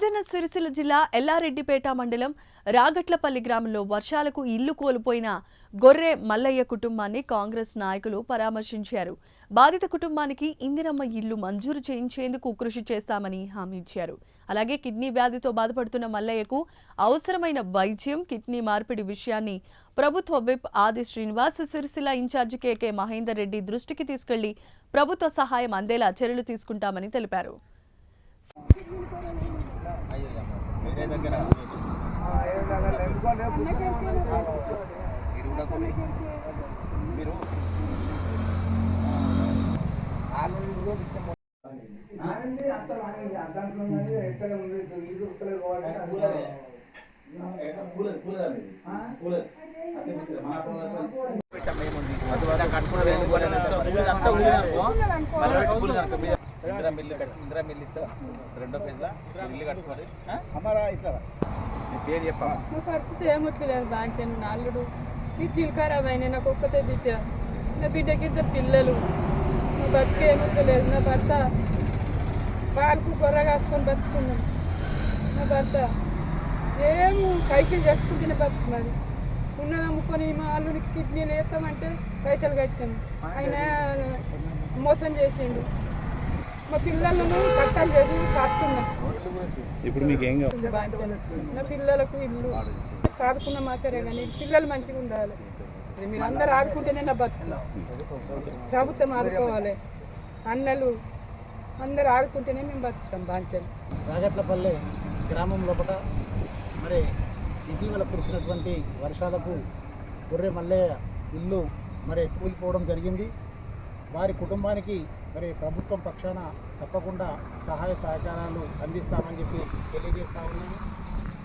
రాజన్న సిరిసిల్ల జిల్లా ఎల్లారెడ్డిపేట మండలం రాగట్లపల్లి గ్రామంలో వర్షాలకు ఇల్లు కోల్పోయిన గొర్రె మల్లయ్య కుటుంబాన్ని కాంగ్రెస్ నాయకులు పరామర్శించారు. బాధిత కుటుంబానికి ఇందిరమ్మ ఇల్లు మంజూరు చేయించేందుకు కృషి చేస్తామని హామీ ఇచ్చారు. అలాగే కిడ్నీ వ్యాధితో బాధపడుతున్న మల్లయ్యకు అవసరమైన వైద్యం, కిడ్నీ మార్పిడి విషయాన్ని ప్రభుత్వ విప్ ఆది శ్రీనివాస్, సిరిసిల్ల ఇన్ఛార్జి కేకే మహేందర్ రెడ్డి దృష్టికి తీసుకెళ్లి ప్రభుత్వ సహాయం అందేలా చర్యలు తీసుకుంటామని తెలిపారు. ఇందిరా మిల్లు రెండో పెద్ద ఇల్లు కట్టుకోవాలి. పేరు చెప్పాలి. నా పరిస్థితి ఏమొచ్చలేదు. బాగా నా అల్లుడు కిడ్నీలు ఖరాబ్ అయినాయి. నాకు ఒక్కతే బిడ్డ, నా బిడ్డకి ఇద్దరు పిల్లలు. నా బతికి ఏమొచ్చలేదు. నా భర్త పాలకు గొర్ర కాసుకొని బతుకున్నాం. నా భర్త ఏమో కైకిలు చేసుకుంటేనే బతుకున్నది. ఉన్నది అమ్ముకొని మా అల్లుడికి కిడ్నీలు వేస్తామంటే పైసలు కట్టాము. ఆయన మోసం చేసిండు. మా పిల్లలను కట్టాలు చేసి కాస్తున్నాం. ఇప్పుడు మీకు ఏం కావాలి? నా పిల్లలకు ఇల్లు సాదుకున్నాం సరే, కానీ పిల్లలు మంచిగా ఉండాలి. మీరు అందరు ఆడుకుంటేనే నా బతుకు. ప్రభుత్వం ఆడుకోవాలి. అన్నలు అందరు ఆడుకుంటేనే మేము బతుకుతాం. బాంచలు రాగట్లపల్లె గ్రామం లోపల మరి ఇటీవల కురిసినటువంటి వర్షాలకు గొర్రె మల్లయ్య ఇల్లు మరి కూలిపోవడం జరిగింది. వారి కుటుంబానికి మరి ప్రభుత్వం పక్షాన తప్పకుండా సహాయ సహకారాలు అందిస్తామని చెప్పి తెలియజేస్తూ ఉన్నాము.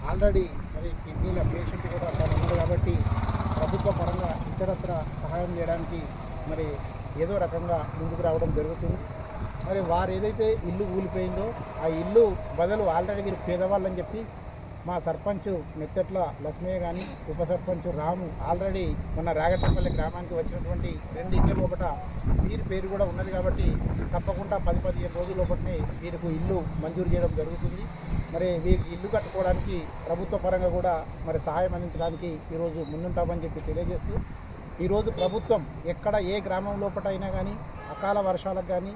ఆల్రెడీ మరి కిడ్నీల పేషెంట్ కూడా తను ఉంది కాబట్టి ప్రభుత్వ పరంగా ఇతరత్ర సహాయం చేయడానికి మరి ఏదో రకంగా ముందుకు రావడం జరుగుతుంది. మరి వారు ఏదైతే ఇల్లు కూలిపోయిందో ఆ ఇల్లు బదులు ఆల్రెడీ వీరు పేదవాళ్ళని చెప్పి మా సర్పంచ్ నెత్తట్ల లక్ష్మయ్య కానీ ఉప సర్పంచ్ రాము ఆల్రెడీ మొన్న రాగట్లపల్లి గ్రామానికి వచ్చినటువంటి 2 ఇళ్ళ లోపల వీరి పేరు కూడా ఉన్నది కాబట్టి తప్పకుండా 10-15 రోజుల లోపలనే వీరికి ఇల్లు మంజూరు చేయడం జరుగుతుంది. మరి వీరికి ఇల్లు కట్టుకోవడానికి ప్రభుత్వ పరంగా కూడా మరి సహాయం అందించడానికి ఈరోజు ముందుంటామని చెప్పి తెలియజేస్తూ, ఈరోజు ప్రభుత్వం ఎక్కడ ఏ గ్రామం లోపల అయినా కానీ అకాల వర్షాలకు కానీ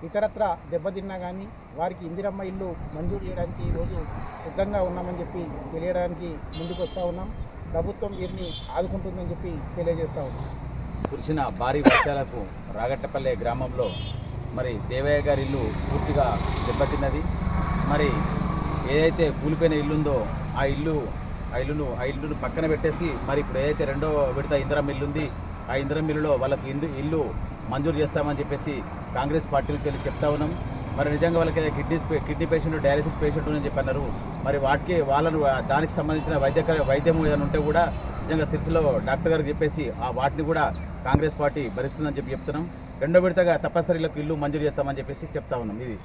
ఇతరత్ర దెబ్బతిన్నా కానీ వారికి ఇందిరమ్మ ఇల్లు మంజూరు చేయడానికి ఈరోజు సిద్ధంగా ఉన్నామని చెప్పి తెలియడానికి ముందుకు వస్తూ ఉన్నాం. ప్రభుత్వం వీరిని ఆదుకుంటుందని చెప్పి తెలియజేస్తూ ఉన్నాం. కురిసిన భారీ వర్షాలకు రాగట్టపల్లె గ్రామంలో మరి దేవయ్య గారి ఇల్లు పూర్తిగా దెబ్బతిన్నది. మరి ఏదైతే కూలిపోయిన ఇల్లుందో ఆ ఇల్లును పక్కన పెట్టేసి మరి ఇప్పుడు ఏదైతే రెండో విడత ఇందిరమ్మ ఇల్లు ఉంది ఆ ఇందిరమ్మ ఇల్లులో వాళ్ళకి ఇల్లు మంజూరు చేస్తామని చెప్పేసి కాంగ్రెస్ పార్టీకి వెళ్ళి చెప్తా ఉన్నాం. మరి నిజంగా వాళ్ళకి కిడ్నీ పేషెంట్, డయాలసిస్ పేషెంట్ అని చెప్పి అన్నారు. మరి దానికి సంబంధించిన వైద్యం ఏదైనా ఉంటే కూడా నిజంగా సిరిసిలో డాక్టర్ గారికి చెప్పేసి వాటిని కూడా కాంగ్రెస్ పార్టీ భరిస్తుందని చెప్పి చెప్తున్నాం. రెండో విడతగా తప్పనిసరిలకు ఇల్లు మంజూరు చేస్తామని చెప్పేసి చెప్తా ఉన్నాం. ఇది